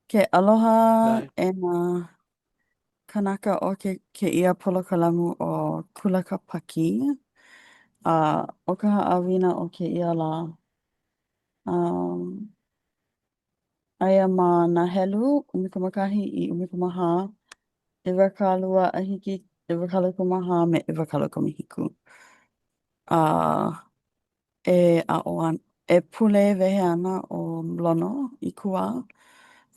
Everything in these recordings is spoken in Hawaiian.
Ke aloha Dai. e nā kanaka o ke ia polokalamu o kulaka paki. O ka haʻawina o ke ia la. Um, Aia ma nā helu, 'umikumakahī I 'umikumaha, 'iwakālua ahiki, 'iwakalukumaha me 'iwakalukumihiku. Uh, e pule wehe ana o lono I kuā,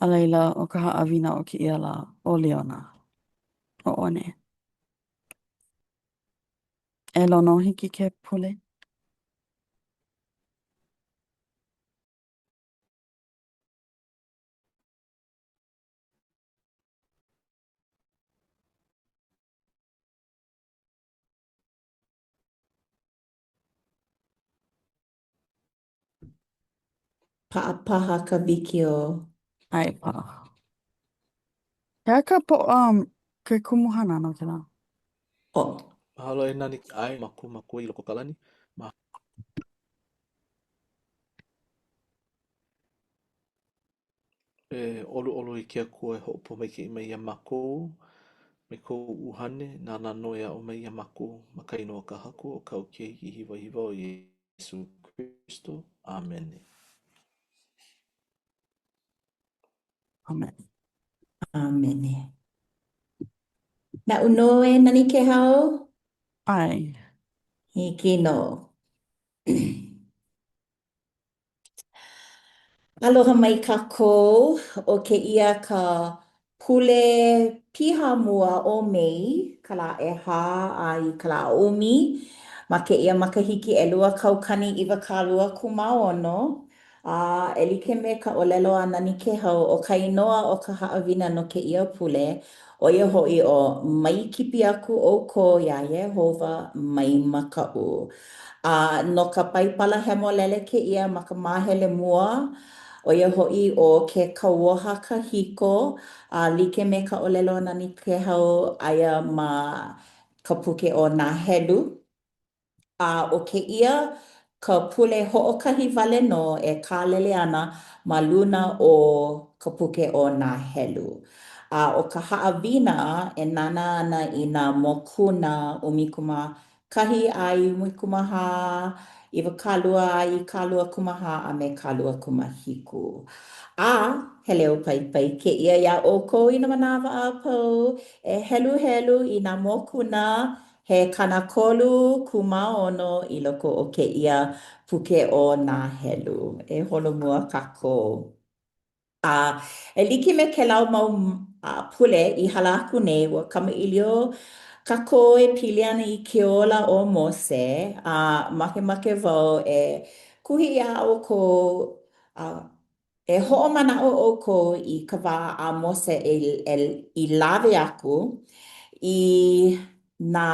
a leila o ka haʻawina o ke ia la o Leona, o one. E lono hiki ke pule. Pa'apaha ka wikio. Ai pa. Ke aka po ke kumuhana no ke la. O, Mahalo e nani ai maku I loko kalani. Ma olu I kia kua e hoʻopo mai ke I mai ia maku. Me kou uhane nana noia o mai ia maku. Ma ka inoa ka haku o kau ke hiwa hiwa o Yesu Kristo. Amen. Amen. amene. Na uno e nani ke hao? Ai. Hiki no. Aloha mai kākou o ke ia ka pule piha mua o mei, ka la e hā a I ka la umi, ma ke ia makahiki e lua kaukani iwa kālua kumaono, a e like me ka olelo a nani ke hau o ka inoa o ka haawina no ke ia pule, o ia hoi o mai kipi aku o ko ia Yehova mai makau. No ka paipala hemolele ke ia ma ka mahele mua, o ia ho'i o ke kauoha kahiko, like me ka olelo nani ke hau aia ma ka puke o nā helu. O ke ia, ka pule ho'okahi wale no e kālele ana ma luna o ka puke o nā helu. O ka haʻawina e nana ana I nā mokuna ʻumikuma kahi a I ʻumikumaha, ʻiwakālua a I kālua kumaha a me kālua kumahiku. Hele o paipai ke ia ia ʻoukou I na manawa a pau e helu helu I nā mokuna he kanakolu kumaono I loko o ke ia puke o nā helu. E holomua kākou. E like me ke lau mau pule I hala aku nei ua kamaʻilio kākou e pili ana I ke ola o Mose. Makemake wau e kuhi ia o ko e hoʻomanaʻo ʻoukou I ka wā a Mose I lawe aku I nā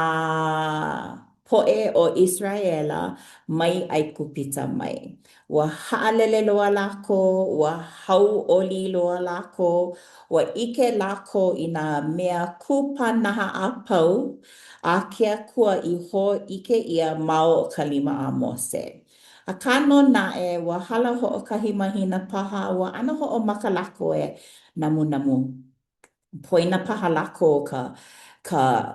poʻe o Israela mai Aikupita mai. Ua haʻalele loa lākou, ua hauʻoli loa lākou, ua ʻike lākou I nā mea kupanaha a pau, a ke akua I hōʻike ia ma o ka lima a Mose. Ka no naʻe ua hala hoʻokahi mahina paha, ua ʻano hoʻomaka lākou e namu namu. Poina paha lākou ka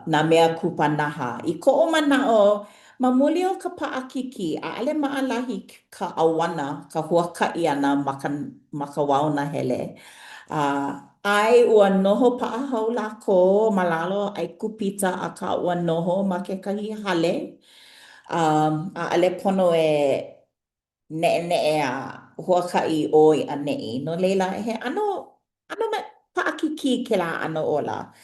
nā mea kupanaha. I koʻo manaʻo, ma muli o ka paʻakiki, ʻaʻale maʻalahi ka ʻauana, ka huakaʻi ʻana ma ka wao na hele. Ai ua noho paʻahau lākou ma lalo Aikupita a ka ua noho ma kekahi hale. ʻAʻale pono e neʻeneʻe a huakaʻi oi a neʻi. No leila he ʻano paʻakiki kēlā ʻano ola.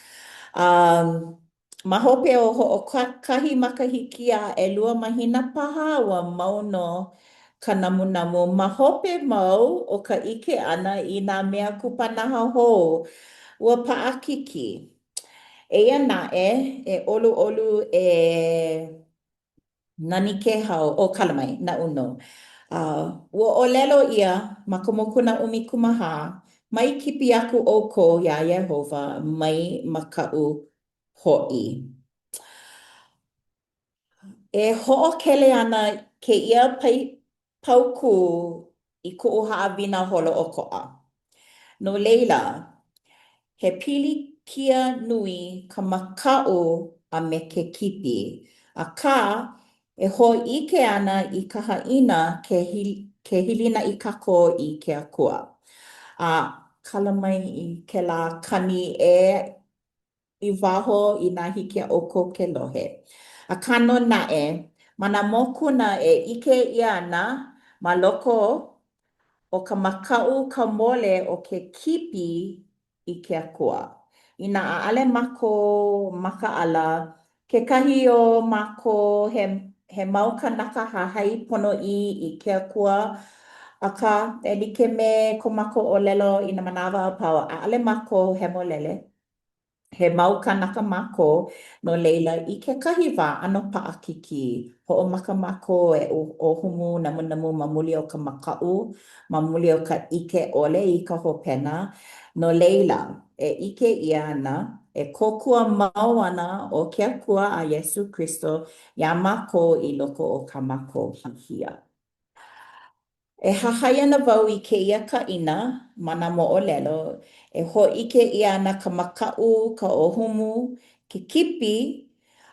Ma hope o hoʻokahi makahiki a ʻelua mahina paha ua mau no ka namunamu. Ma hope mau o ka ʻike ʻana I nā mea kupanaha hou ua paʻakiki. Eia naʻe e ʻoluʻolu e nani ke hau o kalamai na uno. Ua ʻōlelo ʻia ma ka mokuna ʻumikumaha mai kipi aku ʻoukou iā Yehova mai makaʻu hoʻi. E hoʻokele ana kēia paukū I kuʻu haʻawina holoʻokoʻa. No leila, he pilikia nui ka maka'o a me ke kipi. A ka, e ho ike ana i ka haina ke hilina i kako i ke akua. A kala mai i ke la kani i waho i nā hiki a oko ke lohe. A kano nae, mana mokuna e ike ia ana ma loko o ka makau ka mole o ke kipi i ke akua. Ina aale mako maka ala, ke kahi o mako he mau kanaka hahai pono i ke akua, aka e like me ko mako o lelo ina manawa a pau. Aale mako he molele. He mau kanaka mako no leila i ke kahi wā ano paakiki. Ho'o maka mako e o humu namu mamuli o ka makau, mamuli o ka ike ole i ka hopena. No leila e ike ia ana, e kokua mau ana o ke akua a Yesu Kristo ia mako i loko o ka mako hihia. E hahai ana wau i ke ia ka ina, mana mo o lelo, e ho ike ia ana ka makau, ka ohumu, ke kipi,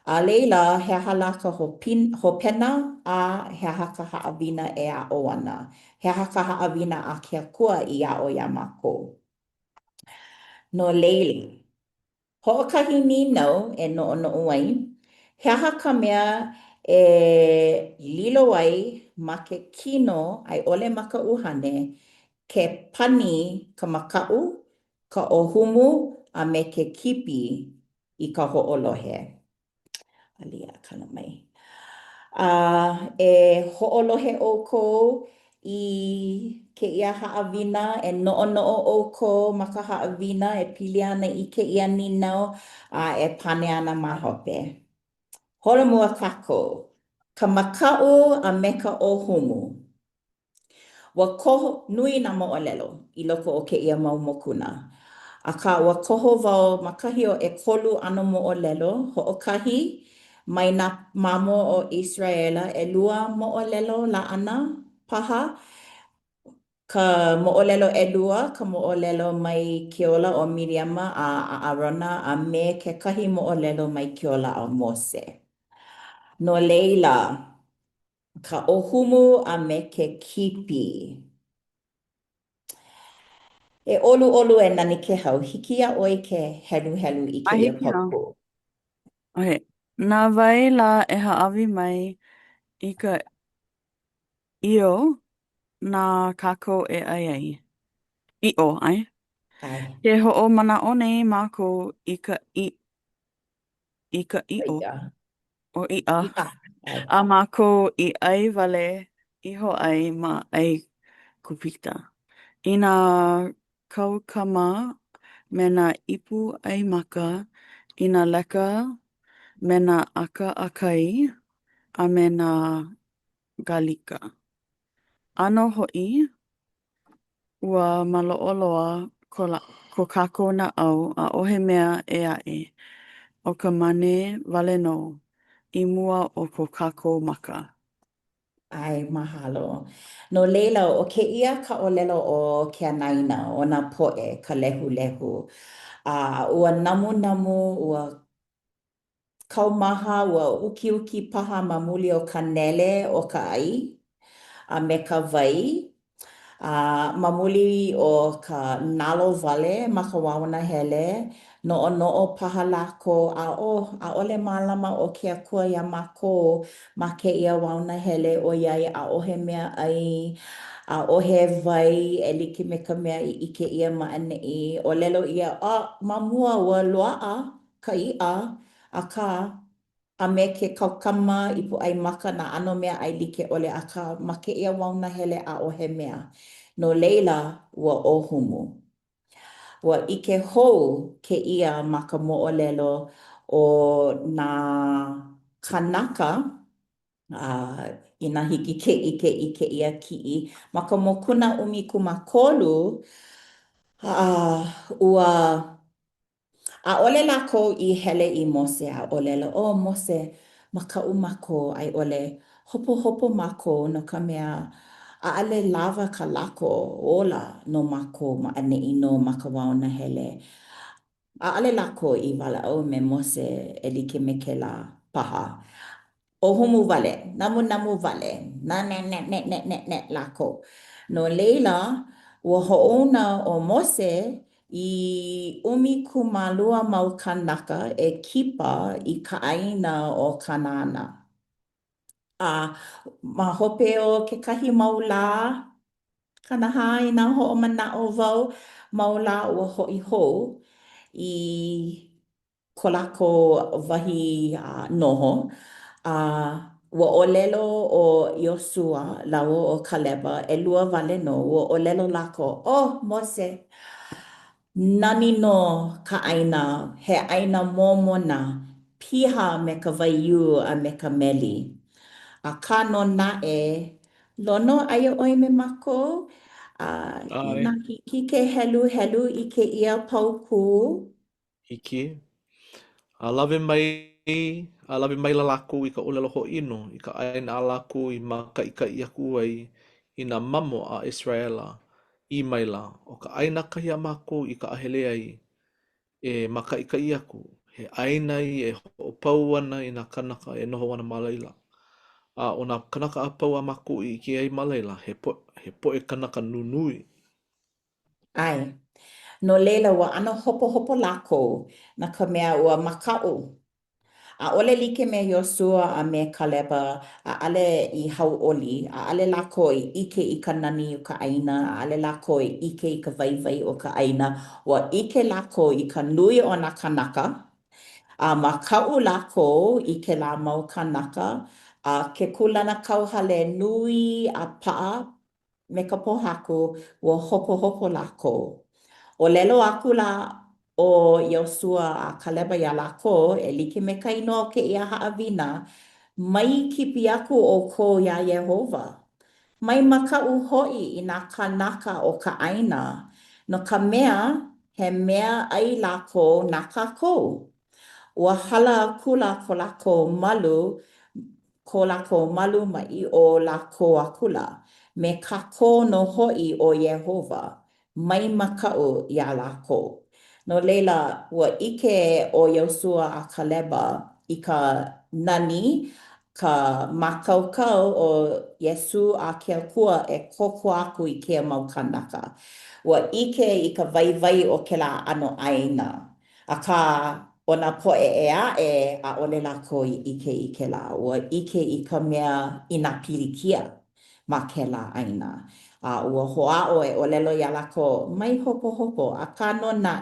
a leila he hala ka hopena a he aha ka haawina e a o ana. He aha ka haawina a ke akua i a o ia mako. No leila, ho'okahi ni nau e no ai, he aha ka mea e lilo ai ma ke kino ai ole ma ka uhane ke pani ka makau, ka ohumu a me ke kipi i ka ho'olohe. Alia kana mai. E ho'olohe o ko i ke ia haawina e no'o o ko ma ka haawina e pili ana i ke ia ninau a e pane ana ma hope. Holomua kako, ka makau a me ka ohumu. Wa koho nui na mo'olelo i loko o ke ia mau mokuna. Aka wa koho wau makahi o e kolu ano mo'olelo ho'okahi mai nā mamo o Israela e lua mo'olelo la ana paha. Ka mo'olelo e lua, ka mo'olelo mai Keola o Miriama a Arona a me ke kahi mo'olelo mai Keola o Mose. No leila, ka ohumu a me ke kipi. E olu e nani ke hau, hiki a oi ke helu i ke ia Ahiki nā. paupo. Okay. Nā wai la e haawi mai i ka io nā kako e ai. I o, ai. Ai, Ke ho'o mana o nei mākou i ka i o, ia, o i a. ia, ai, A mākou i ai wale, i ho ai ma ai kupita. I nā kaukama me nā ipu ai maka, i nā leka me nā aka akai, a me nā galika. Ano ho'i, ua malo'oloa ko kākou na au a ohe mea e ae. O ka mane wale no, i mua o ko kākou maka. ai, mahalo. No leila, o ke ia ka olelo o ke anaina, o nā poe, ka lehu. Ua namu, ua kaumaha, ua uki paha ma muli o ka nele o ka ai, a me ka vai. Mamuli o ka nalo wale ma ka wawana hele, no paha lako a ole malama o ke akua ia mako ma ke ia wawana hele o iai a ohe mea ai, a ohe vai e like me ka mea i ike ia ma anei, o lelo ia, mamua ua loa'a ka ia, a ka a me ke kaukama i pu ai maka na ano mea ai like ole a ka ma ke ia wauna hele a ohe mea. No leila ua ohumu. Ua ike hou ke ia ma ka mo'olelo o nā kanaka i nā hiki ke ike ia ki'i. Ma ka mokuna umikumākolu ua a ole lako i hele i Mose a ole la, Mose, ma ka umako ai ole hopo mako no ka mea ale lava ka lako ola no mako ma ane ino makawao na hele. Ale lako I wala au me mose e like me ke la paha. O humu wale, namu wale, na ne lako. No leila, ua ho'ona o mose I umi kumalua mau kanaka e kipa I ka aina o kanana. Ma hope o ke kahi maula, kanaha I nā ho'o mana'o wau, maula ua ho'i hou I ko lako wahi noho. Ua olelo o Iosua, lau o Kaleba, e lua wale no, ua olelo lako, oh, Mose, nani no ka aina, he aina mōmona, piha me ka waiu a me ka meli. A ka no na lono aia oi me mako, Ai, ina hiki ke helu I ke ia pauku. hiki. A lawe mai, a lawe mai la lako I ka olelo ho ino, I ka aina a lako I maka I ka iaku ai, I nā mamo a Israela, I mai la, o ka aina kahi a mako I ka ahele ai, e maka I ka iaku, he aina I e ho pau ana I nā kanaka e noho ana malaila. A o nā kanaka a pau a mako I ki ai malaila, he po e kanaka nunui. Ai, no leila ua ano hopo lako na ka mea ua makau. A ole like me Yosua a me Kaleba a ale I hau oli, a ale lako I ike I ka nani o ka aina, a ale lako I ike I ka vaivai o ka aina, ua ike lako I ka nui o na kanaka, a makau lako I ke la mau kanaka, a ke kulana kauhale nui a paa me ka pohaku ua hopo lako. O lelo aku la o Iosua a Kaleba ia lako e like me ka inoa ke ia haawina mai kipi aku o ko ia Yehova. Mai makau hoi I nā kanaka o ka aina no ka mea he mea ai lako nā kākou. Ua hala kula ko lako malu mai o lako akula me kako no hoi o Yehova mai makau ia lako. No leila ua ike o Yosua a Kaleba I ka nani ka makaukau o Yesu a kia kua e koko aku I kia mau kanaka. Ua ike I ka vaivai o ke la ano aina. A ka ona poe a ole lako I ike la. Ua ike I ka mea I nā pilikia ma ke la aina. Ua hoa o e olelo ia lako mai hopo. A ka no na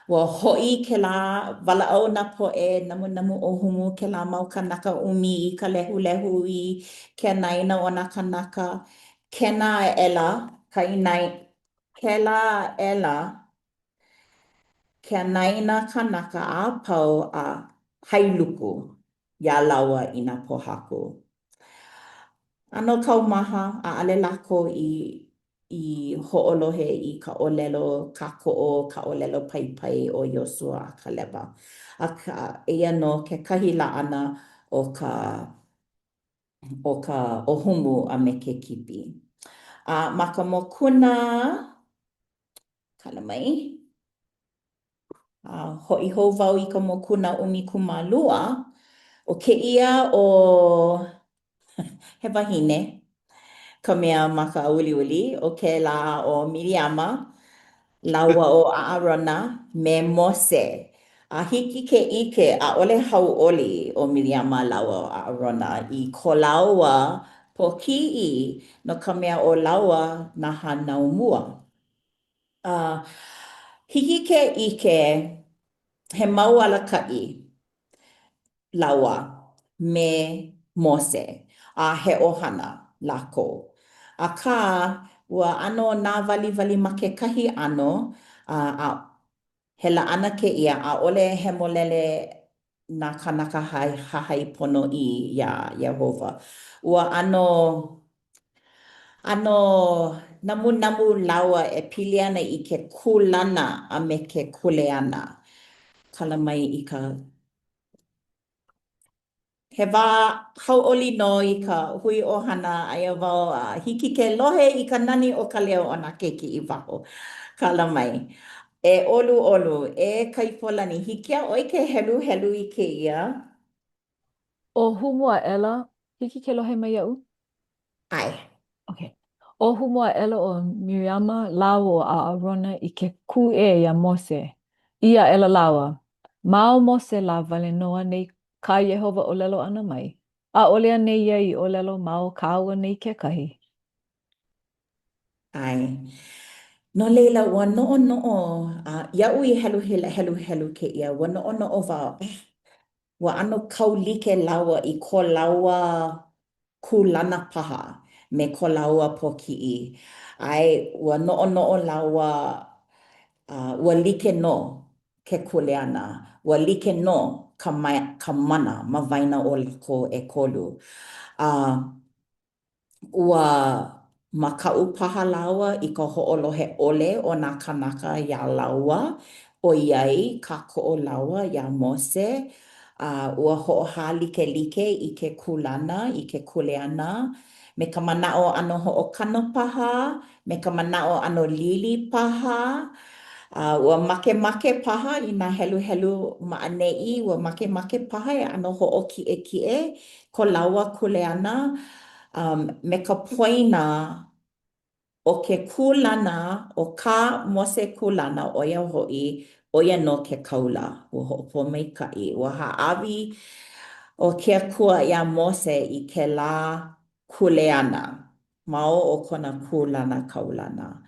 ua hoi ke la wala au na poe namu o humu ke la mau kanaka umi I ka lehu I ke naina o na kanaka. Kena e ela, ka inai, ke la ela, ke naina kanaka a pau a hailuku ia laua I nā pohaku. Ano kaumaha a ale lako I ho'olohe I ka olelo kāko'o, ka olelo paipai o Yosua a Kaleba. A ka eia no ke kahi la'ana o humu a me ke kipi. Ma ka mokuna, kala mai, ho'i hou wau I ka mokuna ʻumikumalua, o ke ia o he wahine, ka mea ma ka uliuli, o ke la o Miriama, laua o Aarona, me Mose. A hiki ke ike a ole hau oli o Miriama laua o Aarona I ko laua po ki'i no ka mea o laua na hanau mua. Hiki ke ike he mau alaka'i laua me Mose a he ohana lako. Ka ua ano nā wali ma ke kahi ano he laana ke ia a ole he molele nā kanaka hahai pono I ia Yehova. Ua ano namu laua e pili ana I ke kulana a me ke kuleana. Kala mai I ka he wā hauoli no i ka hui ohana aia wau hiki ke lohe i ka nani o ka leo o nā keiki i waho. Kala mai. E olu olu, e kaipolani, hiki a oi ke helu helu i ke ia. O humua ela, hiki ke lohe mai ia'u? Ai. Okay. O humua ela o Miriama lawa a Arona i ke ku e ia Mose. Ia ela lawa. Mao Mose la vale noa nei ka Yehova o lelo ana mai. A olea nei ia i o lelo mao kaua nei ke kahi. Ai. No leila, ua no'o no'o, ia'u i helu helu helu ke ia, ua no'o no'o wau. Ua ano kau like lawa i ko lawa kulana paha me ko lawa poki'i. Ai, ua no'o no'o lawa, ua like no ke kuleana. Ua like no ka mana ma vaina o lako e kolu. Ua makau paha lawa i ka ho'olohe ole o nā kanaka ia laua. O iai ka ko'o lawa ia Mose. Ua ho'ohā like i ke kulana, i ke kuleana. Me ka mana'o ano ho'okano paha, me ka mana'o ano lili paha. Ua make paha i nā helu helu ma'ane'i. Ua make paha e ano ho'oki'e ko lawa kuleana. Me ka poina o ke kulana, o ka Mose kulana o ia ho'i, o ia no ke kaula. Ua ho'opo maika'i. Ua ha'awi o ke akua ia Mose i ke la kuleana. Mao o kona kulana kaulana.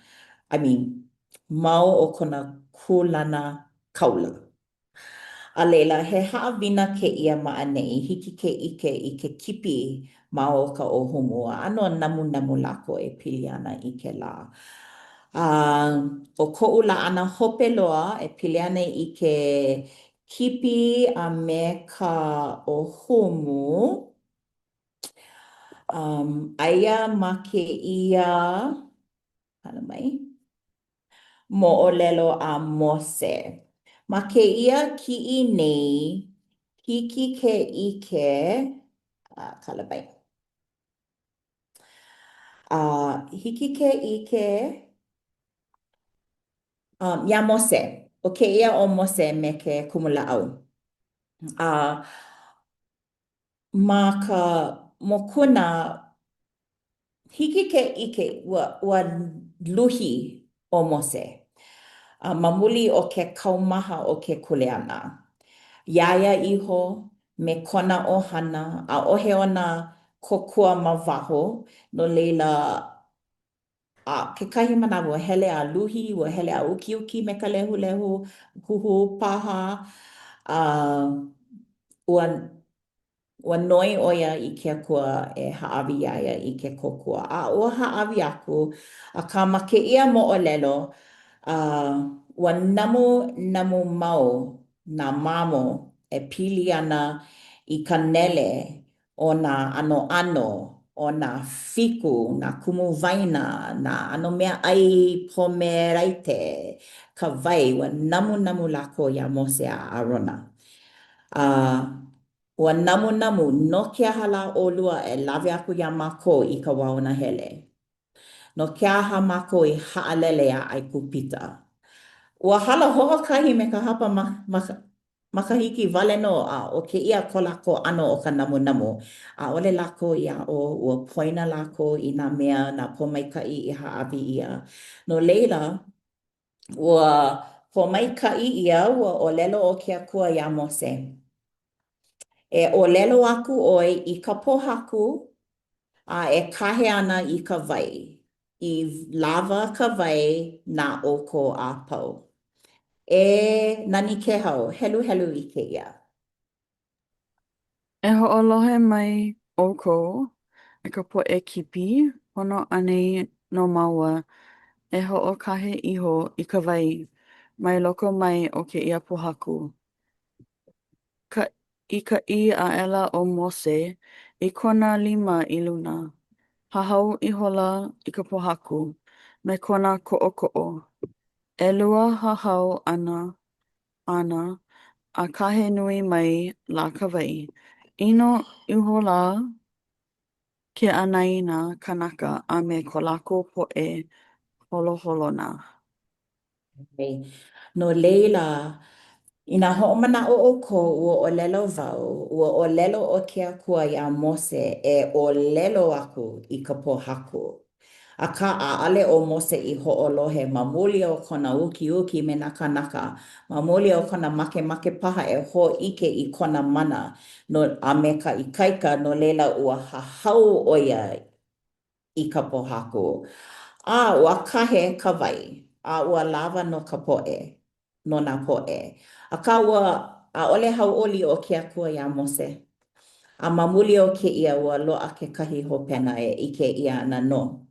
Mao o kona kulana kaula. A leila, he haawina ke ia ma'anei, hiki ke ike i ke kipi ma o ka ohumua. Ano namu lako e pili ana i ke la. O ko'u la ana hope loa e pili ana i ke kipi a me ka ohumu. Aia ma ke ia, hala mai, mo'olelo a Mose. Ma ke ia ki'i nei, hiki ke ike, kalabai. Hiki ke ike, ia Mose. O ke ia o Mose me ke kumula'au. Ma ka mokuna, hiki ke ike ua luhi o Mose. Mamuli o ke kaumaha o ke kuleana. Iaia iho me kona ohana a ohe ona kokua ma waho no leila kekahi manawa hele a luhi ua hele a uki me ka lehu huhu paha ua noi oia i ke akua e haawi iaia i ke kokua. Ua haawi aku ka ma ke ia mo'olelo ua namu mau nā mamo e pili ana i ka nele o nā ano o nā fiku, nā kumu waina, nā ano mea ai pomeraite, ka vai, ua namu lako ia Mose a Arona. Ua namu no ke hala olua e lawe aku ia mako i ka wauna hele. No ke aha mako i haalele a ai kupita. Ua hala ho'okahi me ka hapa makahiki wale no o ke ia ko lako ano o ka namu. Ole lako ia o ua poina lako i nā mea nā pomaikai i haawi ia. No leila, ua pomaikai ia ua o lelo o ke akua ia Mose. E o lelo aku oi i ka pohaku e kahe ana i ka vai. I lava ka vai na oko a pau. E nani ke hau, helu i ke ia. E ho'olohe mai oko e ka po'e kipi, hono anei no maua e ho'okahe iho i ka wai mai loko mai o ke ia pohaku. I ka I a ela o Mose i kona 5 i luna. Hahau i hola i ka pohaku me kona ko'o. E lua hahau ana a kahe nui mai la ka wai Ino ihola ke anaina kanaka a me ko lākou poʻe holoholona. Okay. No leila, ina hoʻomanaʻo o ko ua ʻōlelo wau, ua ʻōlelo o ke akua iā Mose e ʻōlelo aku i ka pōhaku. Akā ʻaʻale o Mose i hoʻolohe ma muli o kona ukiuki me nā kanaka, ma muli o kona makemake paha e hōʻike i kona mana no, a me ka ikaika no leila ua hahau ʻo ia i ka pōhaku. Ua kahe ka wai, ua lawa no ka poʻe, no nā poʻe. Akā ua ʻaʻole hauʻoli o ke akua iā Mose. A ma muli o kēia ua loaʻa kekahi hopena e ʻike ʻia ana no.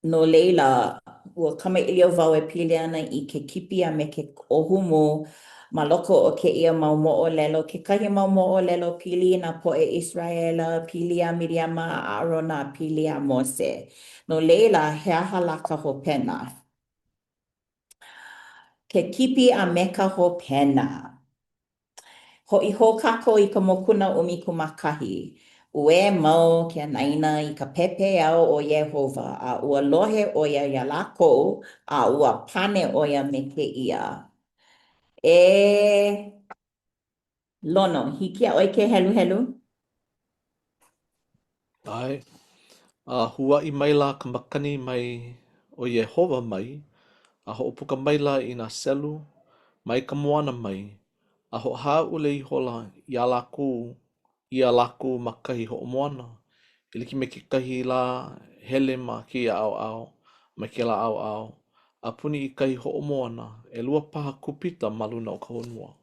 No leila, ua kamaʻilio wau e pili ana i ke kipi a me ke ʻohumu ma loko o kēia mau moʻolelo, kekahi mau moʻolelo pili nā poʻe Israela, pili a Miriama, a Arona, pili a Mose. No leila, he aha la ka hopena. Ke kipi a me ka hopena. Hoʻi hō kākou i ka mokuna ʻumikumakāhi. Ue mau ke anaina i ka pepe au o Yehova, a ua lohe ʻo ia ia lākou, a ua pane ʻo ia me kēia. Lono, hiki a ʻoe ke helu helu? Ai, huaʻi mai la ka makani mai o Yehova mai, a hoʻopuka mai la i nā selu, mai ka moana mai, a hoʻahaʻule iho la ia lākou ma kahi hoʻomoana. I like me kekahi la hele ma kēia ʻaoʻao, ma ke la ʻaoʻao, a puni i kahi hoʻomoana, e lua paha kupita ma luna o ka honua.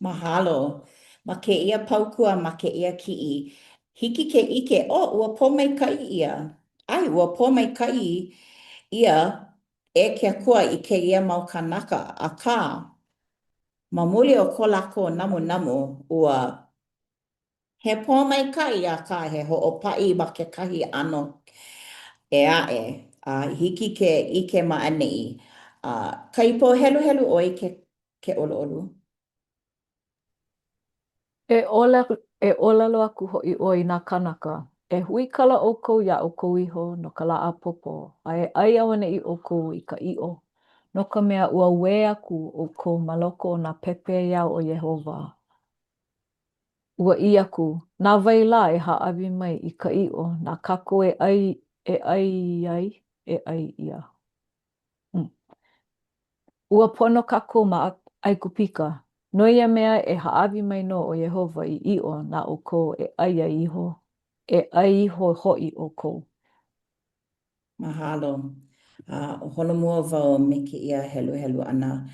Mahalo. Ma kēia paukua, ma kēia kiʻi. Hiki ke ʻike, ua pōmaikaʻi ia. Ai, ua pōmaikaʻi ia e ke akua i kēia mau kanaka. Akā, ma muli o ko lākou namu namu, ua he pōmaikaʻi akā he hoʻopaʻi ma kekahi ʻano e aʻe. Hiki ke ʻike maʻaneʻi. Kai po helu helu ʻoe ke ʻoluʻolu? E olelo aku hoʻi ʻoe i nā kanaka. E hui kala ʻoukou iā ʻoukou iho no ka lā a popo. A e ʻai au ana i ʻoukou i ka iʻo. No ka mea ua we aku ʻoukou ma loko o nā pepe iau o Yehova. Ua i aku, nā wai lā e haʻawi mai i ka iʻo, nā kako e ai ia. Ua pono kako ma ʻaikupika. No ia mea e haʻawi mai no o Yehova i iʻo nā ʻoukou e ʻai ai iho. E ʻai iho hoʻi ʻoukou. Mahalo. Holomua wau me kēia helu helu ʻana.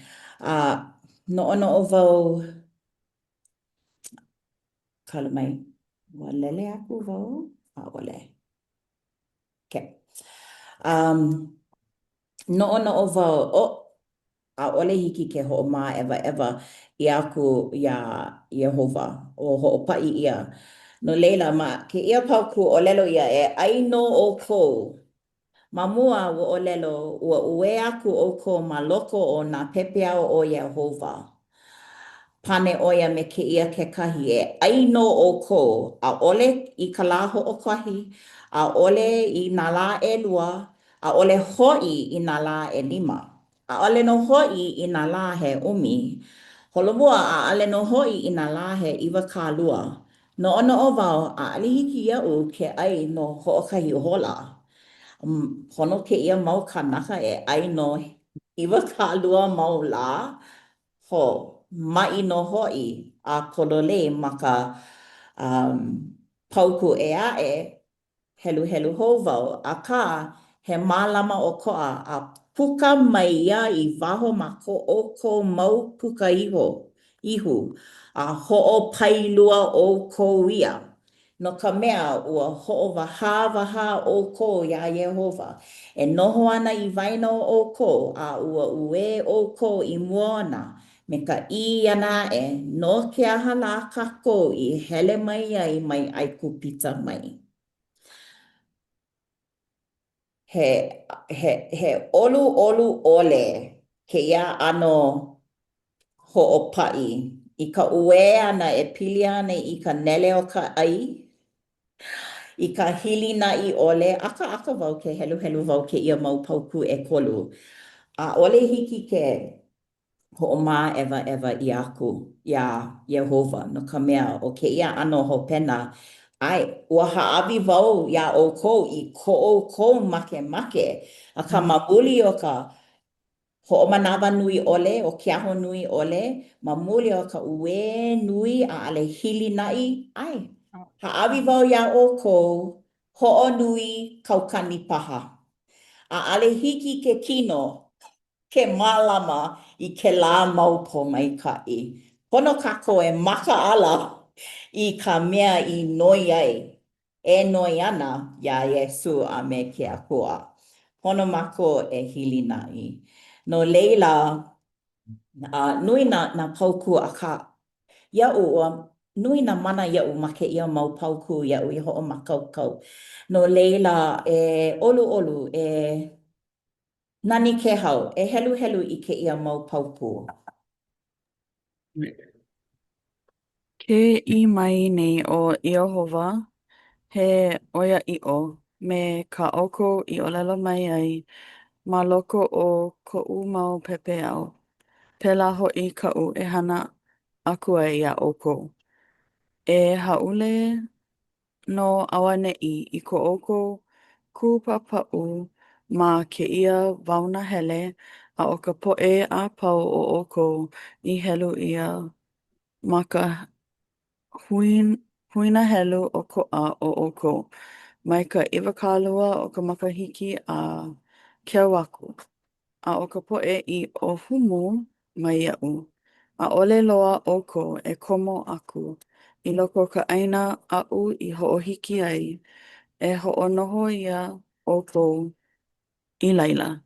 Noʻonoʻo wau kala mai. Ua lele aku wau? ʻAʻole. Okay. Noʻonoʻo wau. ʻAʻole hiki ke hoʻomā ewa i aku iā Yehova o hoʻopaʻi ia. No leila, ma kēia pauku ʻōlelo ia e ʻai no ʻoukou. Ma mua ua ʻōlelo, ua ue aku ʻoukou ma loko o nā pepeao o Yehova. Pane ʻo ia me kēia kekahi e ʻai no ʻoukou. ʻAʻole i ka lā hoʻokahi, ʻaʻole i nā lā ʻelua, ʻaʻole hoʻi i nā lā ʻelima. ʻAʻole no hoʻi i nā lā he ʻumi. Holomua ʻaʻole no hoʻi i nā lā he ʻiwakālua. Noʻonoʻo wau, ʻaʻole hiki iaʻu ke ʻai no hoʻokahi hola. Pono kēia mau kanaka e ʻai no ʻiwakālua mau lā. Maʻi no hoʻi a kololei ma ka pauku e aʻe helu helu hou wau. Akā he mālama o koʻa a puka mai ia i waho ma ko ʻoukou mau puka ihu a hoʻopailua ʻoukou ia. No ka mea ua hoʻowahawaha ʻoukou iā Yehova. E noho ana i waena o ʻoukou a ua ue ʻoukou i mua ona. Me ka ʻiana e no ke aha lā kākou i hele mai ai mai ʻaikupita mai. He ʻolu ʻole kēia ʻano hoʻopaʻi I ka ue ana e pili ana I ka nele o ka ai, I ka hili na I ole, aka wau ke helu wau ke ia mau pauku e kolu. A ole hiki ke ho'omā ewa I aku, ia Yehova, no ka mea o ke ia ano hopena. Ai, ua haawi wau ia o kou I kou make. A ka mamuli o ka ho'omanawa nui ole, o ke aho nui ole, mamuli o ka ue nui a ale hili nai. Ai, haawi wau ia o kou, ho'o nui kaukani paha. A ale hiki ke kino, ke mālama I ke lā maupo maikaʻi. Pono kākou e maka ala I ka mea I noi ai. E noi ana ia Iesu a me ke akua. Pono mako e hili nai. No leila, nui na pauku a ka ia'u nui na mana ia'u ma ke ia mau pauku ia'u I ho'omakaukau. No leila e olu nani ke hau, e helu I ke ia mau pauku. Ke I mai nei o Iehova, he oia i'o me ka oko I olelo mai ai ma loko o ko'u mau pepeau. Pela ho'i ka'u e hana aku ai ia oko. E haule no awane'i I ko oko kūpapa'u ma ke ia wauna hele a o ka po'e a pau o oko I helu ia ma ka huina helu o ko'a o oko. Mai ka iwakālua o ka makahiki a keu aku. A o ka po'e I o humu mai ia'u. A ole loa oko e komo aku I loko ka ʻaina aʻu I hoʻohiki ai e hoʻonoho ia oko I laila.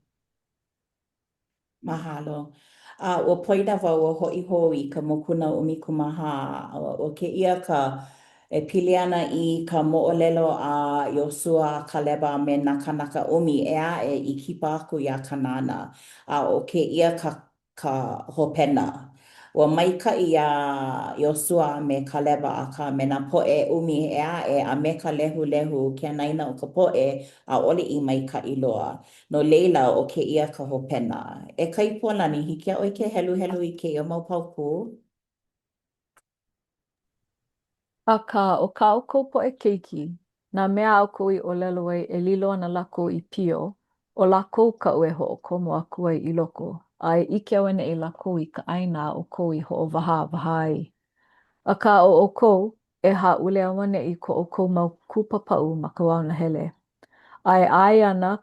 Mahalo. Ua poina wau o hoʻi hou I ka mokuna ʻumikumaha. O ke ia ka e pili ana I ka moʻolelo a Iosua, Kaleba me nā kanaka ʻumi e aʻe I kipa aku iā Kanana. A o ke ia ka hopena. Ua maikaʻi iā Iosua me Kaleba akā me nā poʻe ʻumi e aʻe a me ka lehulehu ke naina o ka poʻe a ʻole I maikaʻi loa. No leila o ke ia ka hopena. E kaipolani hiki a oi ke helu I ke ia mau pauku. Akā o ka ʻoukou poʻe keiki, nā mea ʻoukou I ʻōlelo ai e lilo ana lākou I pio, ʻo lākou kaʻu e hoʻokomo aku ai I loko, a e ʻike au ana I lākou I ka ʻaina a ʻoukou I hoʻowahawaha ai. Akā o ʻoukou e haʻule au ana I ko ʻoukou mau kūpapaʻu ma ka wauna hele. A e ʻae ana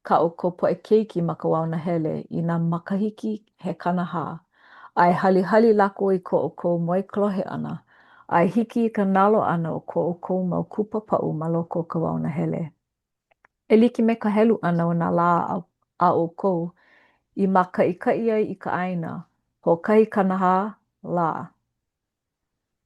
ka ʻoukou poʻe keiki ma ka wauna hele I nā makahiki he kanahā. A e halihali lākou I ko ʻoukou moekolohe ʻana. A hiki I ka nalo ʻana o ko ʻoukou mau kūpapaʻu ma loko o ka wauna hele. E like me ka helu ʻana o nā lā a ʻoukou I makaʻikaʻi ai I ka ʻaina, hoʻokahi kanahā lā.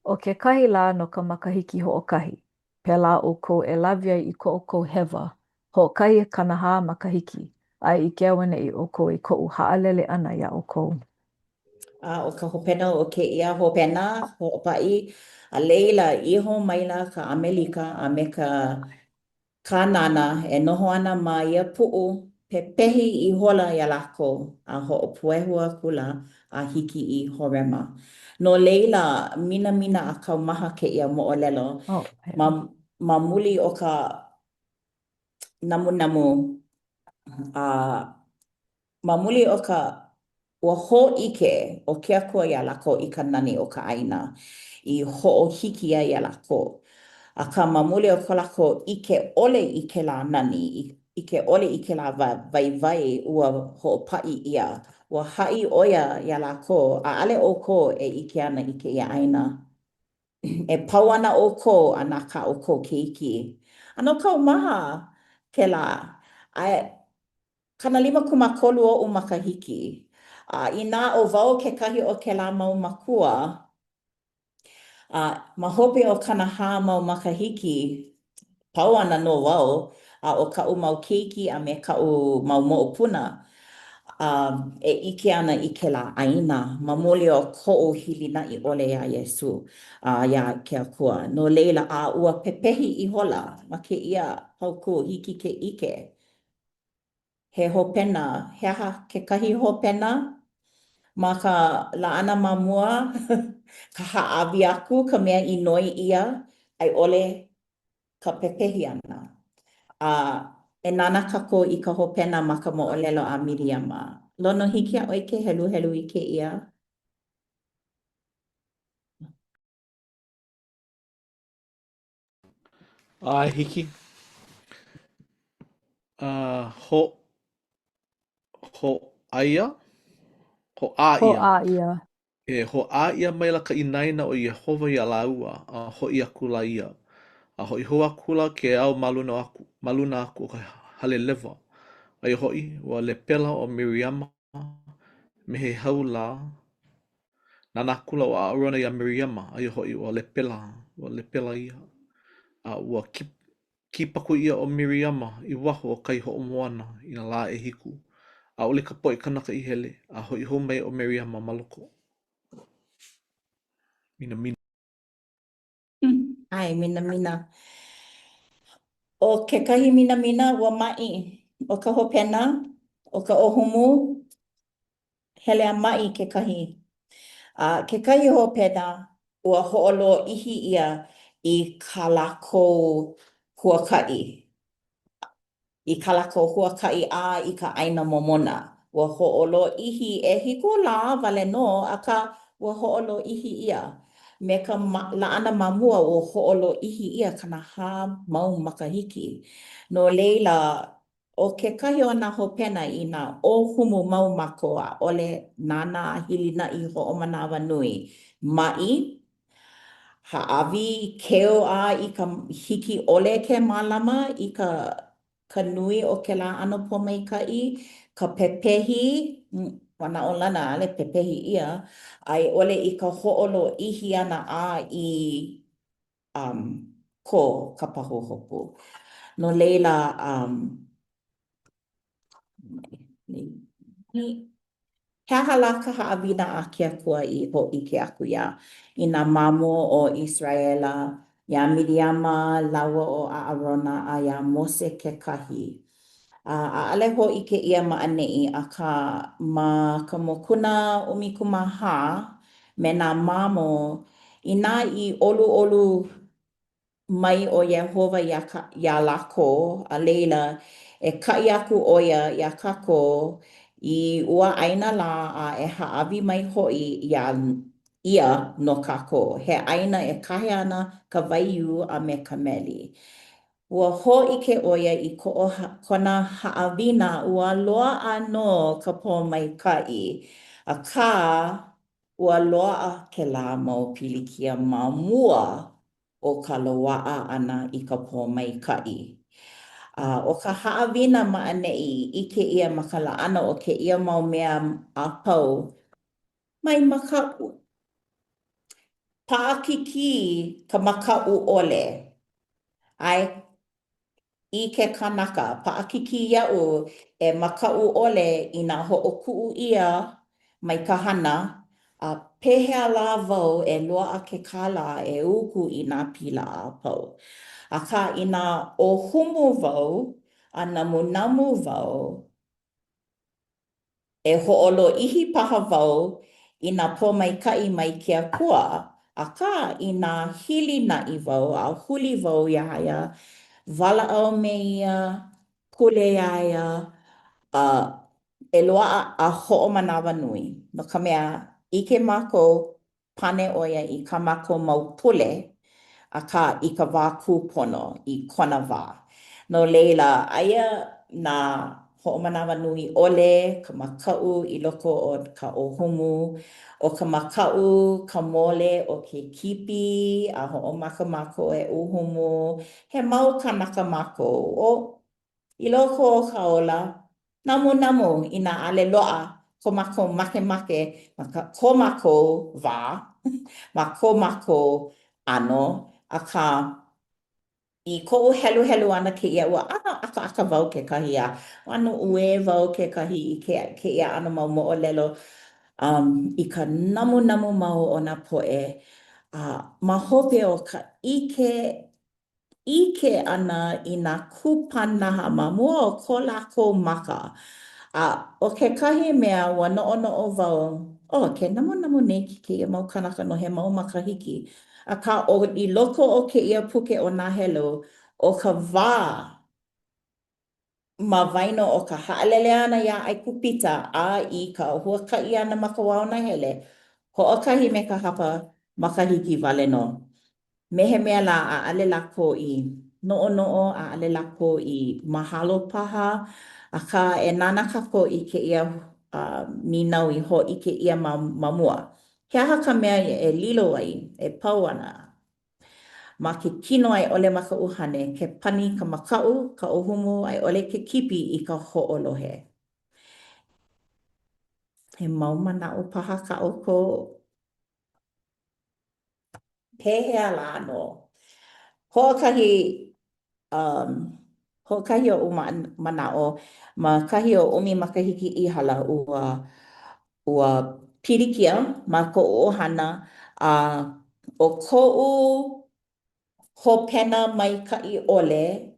O kekahi lā no ka makahiki hoʻokahi, pēlā ʻoukou e lawi ai I ko ʻoukou hewa, hoʻokahi kanahā makahiki, a e ʻike au ana I ʻoukou I koʻu haʻalele ʻana iā ʻoukou. O ka hopena o ke ia hopena, hoʻopaʻi, a leila iho maila ka Amelika a me ka kānana e noho ana ma ia puʻu pepehi I hola ia lākou a hoʻopuehua kula a hiki I horema. No leila, mina a kaumaha ke ia moʻolelo Oh, ma muli o ka namu a ma muli o ka ua hōʻike o ke akua ia lako I ka nani o ka ʻaina I hoʻohiki ai ia lako. A ka mamuli o ka lako ʻike ʻole I ke lā nani, ʻike ʻole I ke lā waiwai ua hoʻopaʻi ʻia. Ua haʻi ʻoia ia lako, a ʻale ʻoukou e ʻike ana I ke ia ʻaina. E pau ana ʻoukou a nā ka ʻoukou keiki. Ano kaumaha ke lā. Kanalima 5 o makahiki. Inā o wau kekahi o ke lā mau makua, ma hope o kanahā mau makahiki, pau ana no wau, o ka'u mau keiki a me ka'u mau mo'opuna. e ike ana i ke la aina, ma mole o ko'o hilina i ole a Iesu, ia ke akua. No leila a ua pepehi i hola, ma ke ia hauku hiki ke ike. He hopena, he aha ke kahi hopena, ma ka laana mamua, ka haawi aku, ka mea i noi ia, ai ole ka pepehi ana. E nana kako i ka hopena ma ka mo'olelo a Miriama. Lono hiki a oi ke helu helu i ke ia. Hiki. Ho aia. Ho a Ho ia. a ia. Ho a ia mai la ka inaina o Yehova ia laua. Ho ia kula ia. Ho i hoa kula ke au maluna aku o ka hale lewa. Ai hoi ua le pela o Miriama me he hau la. Nana kula o a arona ia Miriama. Ai hoi ua le pela ia. Ua kipaku ia o Miriama i waho o kai ho o moana i na la e hiku. Ole ka poe kanaka i hele. Hoi ho mai o Miriama maloko. Mina mina. Ai, mina mina. O ke kahi mina mina ua mai o ka hopena, o ka ohumu, hele a mai ke kahi. Ke kahi hopena ua ho'olo ihi ia i ka lako huaka'i. I ka lako huaka'i a i ka aina momona. Ua ho'olo ihi e hiku la wale no, aka ua ho'olo ihi ia. Me ka laana mamua ua ho'olo ihi ia kana hā mau makahiki. No leila, o ke kahi o nā hopena i nā o humu mau mako a ole nana hilina i ho'omanawa nui. Mai, haawi keo a i ka hiki ole ke mālama i ka nui o ke la ano pomaika'i, ka pepehi, wana o lana ale pepehi ia, ai ole i ka ho'olo ihi ana a i ko ka pahu hopu. No leila, he aha la ka haawina a ke akua i ho i ke aku ia. I nā mamo o Israela, ia Miriama, laua o Aarona, a ia Mose ke kahi. A ale ho i ke ia maanei a ma ka mokuna umikumaha me nā mamo i nā i olu olu mai o Yehova ia lako a leila e kai aku oia ia kako i ua aina la a e haawi mai hoi ia no kako. He aina e kahe ana ka waiu a me ka meli. Ua ho i ke oia i kona haawina ua loa ano ka pō mai kai. A ka ua loa ke la mau pilikia ma mua o ka loa'a ana i ka pō mai kai. O ka haawina maanei i ke ia makala ana o ke ia mau mea a pau. Mai makau. Paakiki ka makau ole. Ai, i ke kanaka, paakiki ia'u e makau ole i nā ho'oku'u ia mai ka hana, a pehea la wau e loa'a ke kāla e uku i nā pila a pau. Aka i nā ohumu wau, a namu wau, e ho'olo ihi paha wau i nā pōmaika'i mai ke akua, aka i nā hili na'i wau, a huli wau iaia, wala'au me ia, pule iaia, e loa'a a ho'omanawa nui. No ka mea, i ke mākou pane oia i ka mākou mau pule, aka i ka wā kūpono i kona wā. No leila, aia nā ho'omanawa nui ole, ka makau i loko o ka ohumu, o ka makau, ka mole o ke kipi, a ho'omaka mākou e uhumu, he mau kanaka mākou. O, i loko o ka ola, namu i nā ale loa, ko mākou make, ko mākou wā, ma ko mākou ano, aka I ko'u helu helu ana ke ia ua ana aka wau ke kahi a. Anu ue wau ke kahi i ke ia ana mau mo'olelo i ka namu namu mau o nā po'e. Ma hope o ka ike ana i nā kūpanaha ma mua o ko lākou maka. O ke kahi mea ua no'ono'o wau, ke namu namu nei ki ke ia mau kanaka no he mau makahiki. Ka i loko o ke ia puke o nā helu, o ka wā ma waino o ka ha'alele ana ia ai kupita a i ka huaka'i ana ma ka wao na hele, ho'okahi me ka hapa makahiki wale no. Mehemea la a ale lako i no'ono'o, a ale lako i mahalo paha, a ka e nana kako i ke ia ninau i ho i ke ia ma mua. He aha ka mea e lilo ai, e pau ana. Ma ke kino ai ole ma ka uhane, ke pani ka makau, ka ohumu ai ole ke kipi i ka ho'olohe. He mau mana'o paha ka o ko pehea la no. Ho'okahi um, ho'okahi o mana'o, ma kahi o umi makahiki i hala ua pirikia ma ko ohana o ko'u hopena mai ka'i ole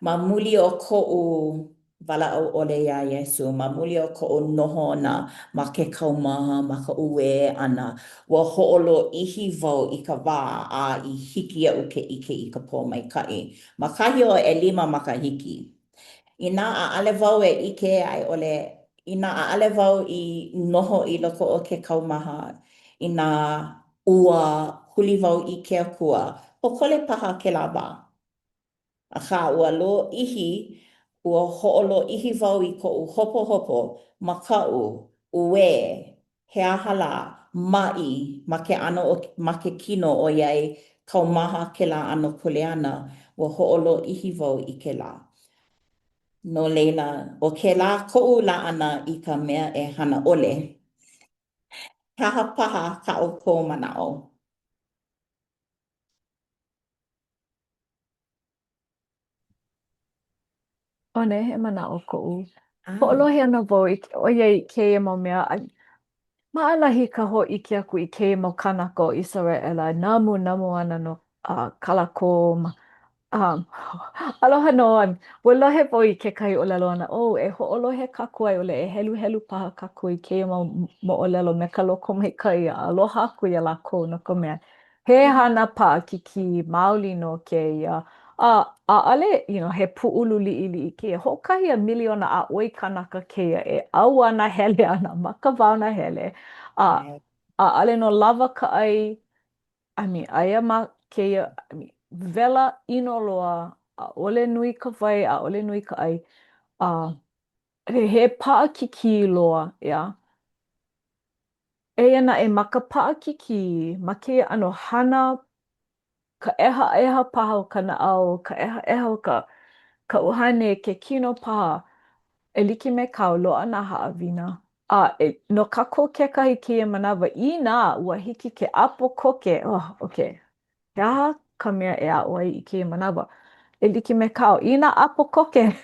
ma muli o ko'u wala'au ole ia Iesu, ma muli o ko'u noho na ma ke kaumaha, ma ka uwe ana, ua ho'olo ihi wau i ka wā a i hiki a'u ke ike i ka pō mai ka'i. Ma kahi o 5 makahiki. Inā a'ale wau e ike ai ole, inā a'ale wau i noho i loko o ke kaumaha, inā ua huli wau i ke akua, hokole paha ke la wā. Akā ua lo ihi, ua ho'olo ihi wau i ko'u hopo hopo, maka'u, uwe, he aha la, ma'i, ma ke ano, ma ke kino o iai, kaumaha ke la ano kuleana, ua ho'olo ihi wau i ke la. No leila, o ke la ko'u la ana i ka mea e hana ole. Kaha paha ka o ko mana'o. O ne, he mana o ko'u. Ah, Ho'olohe ana wau o iei keia mau mea. Maalahi ka ho'ike aku i keia mau kanaka o Isra'ela. Namu ana no kalako. Um, aloha no an. Ua lohe wau i kekahi o lelo ana. E ho'olohe kaku ai ole. E helu helu paha kaku i keia mau mo'olelo me ka loko mai kai. Aloha aku ia lako no ka mea. He hana pa'akiki maoli no keia. Ale, he pu'ulu li'i keia. Ho'okahi a miliona a oi kanaka keia e au ana hele ana ma ka wao na hele. right. Ale no lava ka ai, aia ma keia, vela ino loa, a ole nui ka wai, a ole nui ka ai. He pa'akiki loa, ia. Eia na e maka pa'akiki, ma keia ano hana ka eha paha o ka na'au, ka eha o ka uhane, ke kino paha, e like me kau loa na haawina. No kako kekahi keia manawa, I nā ua hiki ke apo koke. Okay. He aha ka mea e a oi I keia manawa. E like me kau, I nā apo koke,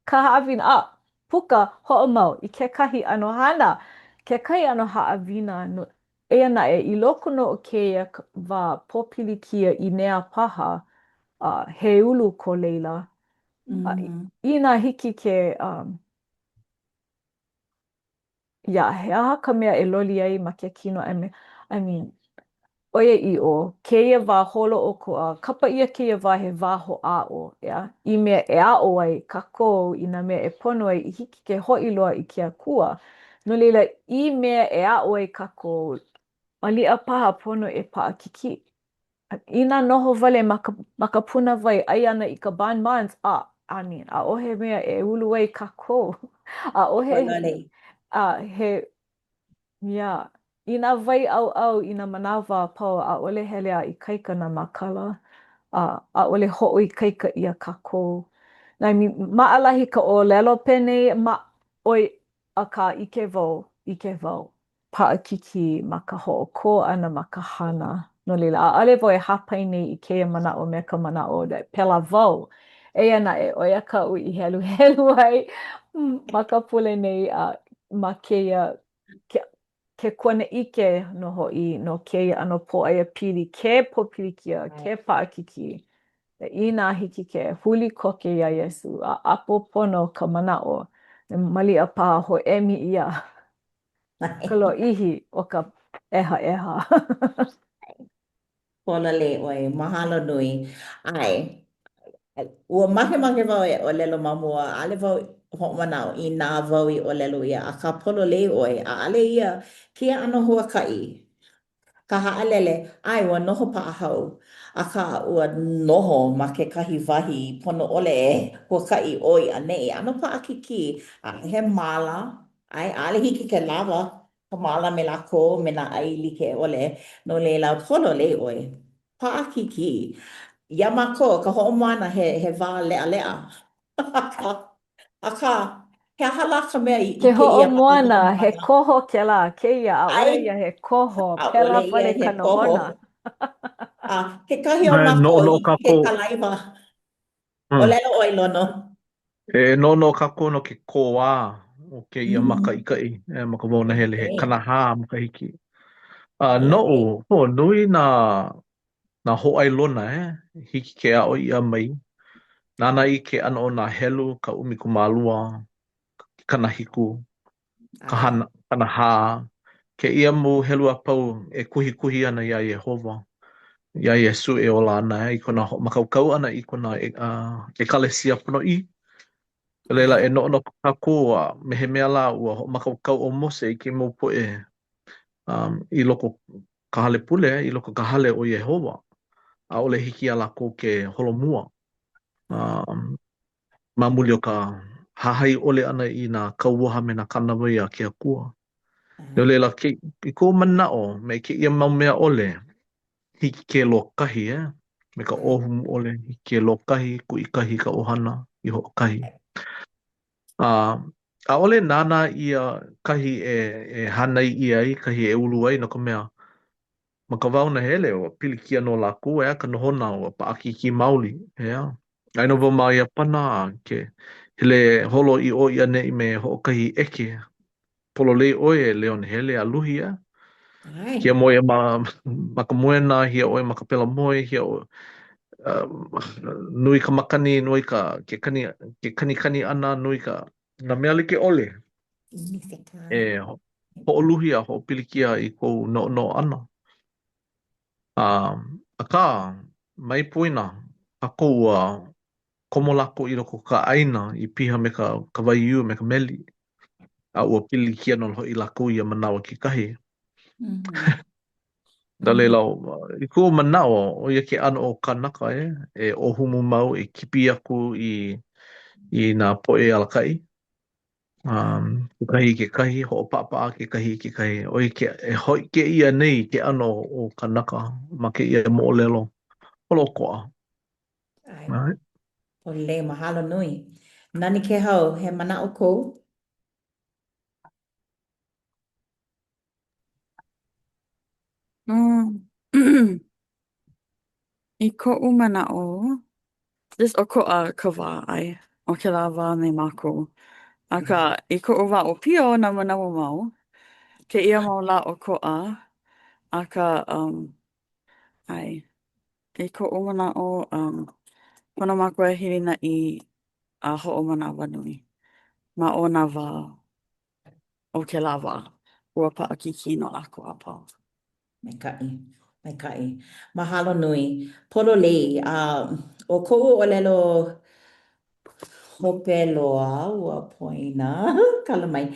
ka haawina, puka ho'omau I kekahi ano hana. Kekahi ano haawina, no, eia na I loko no o keia wā pōpilikia I nea paha, he ulu ko leila. Mm-hmm. I nā hiki ke, he aha ka mea e loli ai ma ke kino. I mean, oia I o, keia wā holo o ko kapa ia keia wā he wā ho a o, I mea e a o ai, kako I nā mea e pono ai, I hiki ke hoi loa I ke akua. No leila, I mea e a o ai kako, malia paha pono e paakiki. I nā noho wale ma ka puna wai, ai ana I ka bonbons, a ohe mea e ulu ai kako. A ohe, Polole. he, ia, I nā wai au I nā manawa pau a ole hele a I kaika nā makala, a ole ho'o I kaika ia kako. Nā mi maalahi ka o lelo pene, oi a ka ike wau, paakiki ma ka ho'o ko ana ma ka hana. No lila, a'ale wau e hapai nei I keia mana'o me ka mana'o pela wau. Eia naʻe, ʻoia kaʻu I helu helu ai ma ka pule nei ma keia ke kona ʻike no hoʻi no keia ʻano pōʻaia pili ke pōpilikia, ke paʻakiki. Inā hiki ke huli koke iā Iesu a apo pono ka manaʻo maliʻa paha hoʻemi ʻia ka lōʻihi o ka ʻeha. Polale ʻoe, mahalo nui. Ai, ua makemake wau e ʻōlelo ma mua, ʻaʻole wau hoʻomanao I nā wau I ʻōlelo ia, a ka pololei ʻoe, ʻaʻole ia kia ʻano huakaʻi. Ka haʻalele, ai ua noho paʻahau, akā ua noho ma kekahi wahi pono ʻole e huakaʻi ʻoi a neʻi, ʻano paʻakiki, a he mala, ai ʻaʻole hiki ke lawa, ka mala me lākou me nā ʻai like ʻole, no leila pololei ʻoe, paʻakiki. Ia mākou, ka hoʻomoana he wā leʻaleʻa. Akā, he hala ka mea I Ke ke ia ma ka hoʻomoana, he hoʻomoana. koho kēlā, kēia, ʻaʻole ia Ai, he koho, ʻaʻole pēlā ia wale he ka poho. nohona. Ke kahi o No mākou no I ke kako. kalaiwa. O Mm. lelo oi lono. E no no kako no ke koa o ke ia maka Mm. ikai. E maka wau na hele he Okay. kanaha maka hiki. No Pololei. o, nui na hoʻai lona hiki ke a o ia mai. Nana I ke ana o nā helu ka umi kumalua, kana hiku, ka Ai. hana hā. Ke ia mu helu a pau e kuhi kuhi ana ia Yehova. Ia Yesu e ola ana I kona makaukau ana I kona e kalesia pono I. Leila Ai. e no kako a me he mea la ua makaukau o Mose I ke mau poe I loko ka hale pule, I loko ka hale o Yehova. A ole hiki a lako ke holomua. Ai. Um, Mamuli o ka hahai ole ana I nā kauaha me nā kanawai a ke akua. Ai. Leo leila, I ko manao me ke ia mau mea ole, hiki ke lokahi, me ka Ai. ohumu ole, hiki ke lokahi, ku I kahi ka ohana, I ho kahi. A ole nana ia kahi e hanai ia ai, kahi e ulu ai, no ka mea, ma ka wau na hele o pilikia no laku, ka nohona o paaki ki mauli, Ai no wau mai a pana, ke hele holo I o ia nei me ho kahi eke, polo lei oe leo ne hele a luhi, Hia Ai. moe ma ka moena, hia oe ma ka pela moe, hia oe, nui ka makani, nui ke kani kani ana, nui ka, na mea like ole, Misekai. e ho oluhi a ho pilikia I kou no ana. A ka, mai puina, a kou komo lako I loko ka aina, I piha me ka waiu me ka meli, a ua pilikia no ho I lako I a manawa ki kahi. Mhm. Da leila, Mhm. I kua manao, o ia ke ano o kanaka e ohumu mau e kipi aku I nā poe alakai. Ke kahi, ho o papa ke kahi ke kahi. O i e hoi ke ia nei ke ano o kanaka ma ke ia mo o lelo. Holo koa. Ai. Right? Pololei, mahalo nui. Nani ke hau, he mana o kou? Mm. I koʻu manaʻo, just o ko ka wā ai, o ke la wā me mākou. Aka I koʻu wā o pio na manawa mau, ke ia mau la o koʻa, aka ai, I koʻu manaʻo, pono mākou e hilina a hoʻomanawa nui, ma o nā wā o ke la wā, ua paʻakiki no lākou a pau. Maikai, maikai. Mahalo nui. Pololei, o koʻu ʻōlelo hope loa, ua poina, kala mai.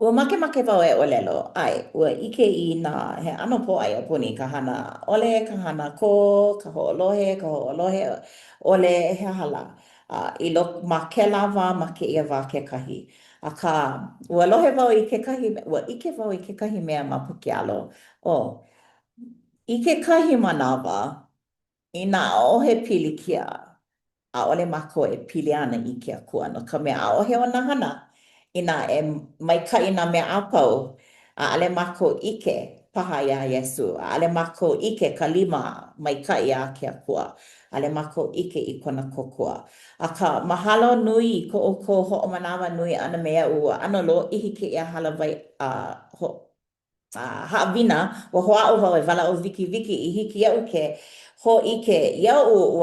Ua make wau e ʻōlelo, ai, ua ike I nā, he ano po ai o puni, ka hana ole, ka hana ko, ka hoʻolohe, ole he hala. I lok ma ke lawa, ma ke ia wā kekahi. Akā, ua lohe wau I kekahi, ua ike wau I kekahi mea ma pukealo. I kekahi manawa, I nā ʻaʻohe pilikia, ʻaʻole mākou e pili ana I ke akua no ka mea ʻaʻohe o nā hana. Inā e maikaʻi nā mea apau, ʻaʻole mākou ike, paha ia Iesu. Ale mako ike ka lima mai ka ia ke akua. Ale mako ike I kona kokua. A ka mahalo nui ko o ko ho manawa nui ana mea ua ana lo ihi ke ia halawai haawina wa hoa o wau e wala o viki viki I hiki iau ke ho ike iau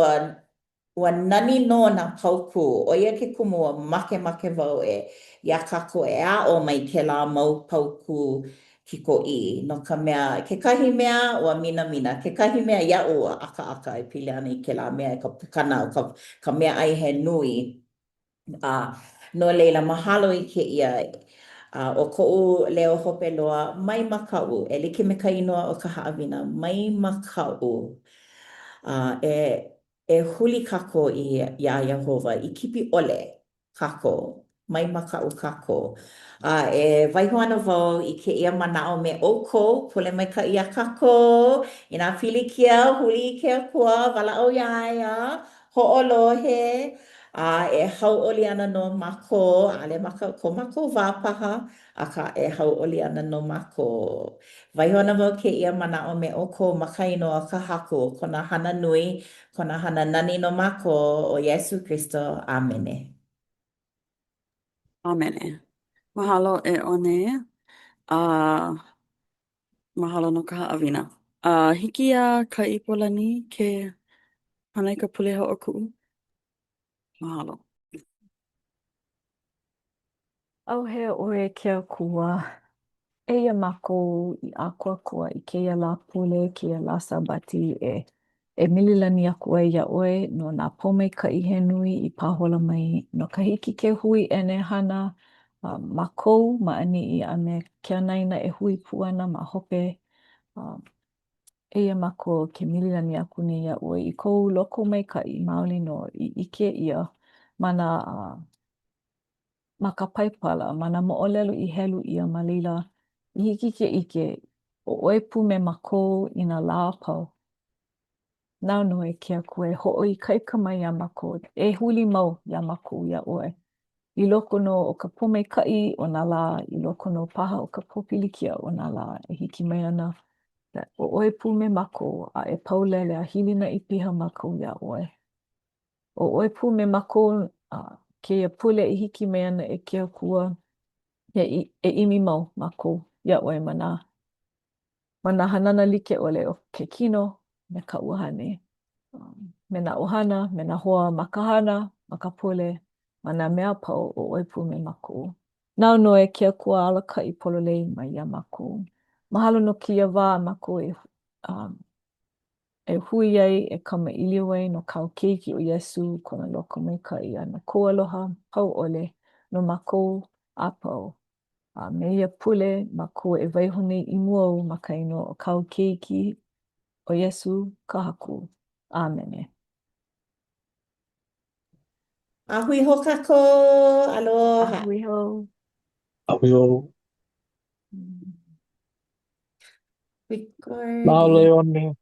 ua nani no na pauku o ia ke kumu ua make make wau ia kako e a o mai ke la mau pauku kiko'i no ka mea kekahi mea ua mina mina kekahi mea iau ua aka aka e pili ana I ke la mea ka pukana o ka mea ai he nui no leila mahalo I ke ia o ko'u leo hope loa mai maka'u e like me ka inoa o ka haawina mai maka'u e huli kako ia Yehova I kipi ole kako mai maka'u kako e waiho ana wau I ke ia mana'o me oko pule mai ka ia kako I nā pili kia huli ke akua wala'o ia ho'olohe e hau'oli ana no mako ale maka ko mako wā paha aka e hau'oli ana no mako waiho ana wau ke ia mana'o me oko makaino a ka haku kona hana nui kona hana nani no mako o Yesu Kristo. Amene. Amene. Mahalo e one. Mahalo no ka haawina. Hiki a ka ipolani ke hanai ka pule ho o ku'u. Mahalo. Au he oe ke akua. Eia mako I akuakua I keia la pule, keia la sabati e mililani aku ai ia oe no nā pome ka ihe nui I pahola mai no ka hiki ke hui ene hana makou maani I ane ke anaina e hui puana ma hope eia mako ke mililani aku ni ia oe I kou loko mai ka I maoli no I ike ia mana ma ka paipala mana mo'olelo I helu ia ma leila I hiki ke ike o oepu me mako I nā lā pau. Nau noi ke akue ho'oi kaika mai ia mako e huli mau ia mako ia oe. I loko no o ka pomeikai o nā lā, I loko no paha o ka popilikia o nā lā e hiki mai ana. O oepu me mako a e paulele a hilina I piha mako ia oe. O oepu me mako ke ia pule I hiki mai ana e ke akua e imi mau mako ia oe mana hanana like ole o ke kino me ka uhane. Me nā ohana, me nā hoa makahana, makapule, ma nā mea pau o oipu me mako. Nau noe ke akua alaka I pololei mai ia mako. Mahalo no kia wā mako e hui ai e kama iliwai no kau keiki o Yesu kona loko mai ka ia na ko aloha pau ole no mako a pau. Me ia pule mako e waihone I muau makaino o kau keiki o Yesu ka haku. Amene. Ahui ho kako, aloha. Ahui ho. Awio. Recording. Mahalo e one.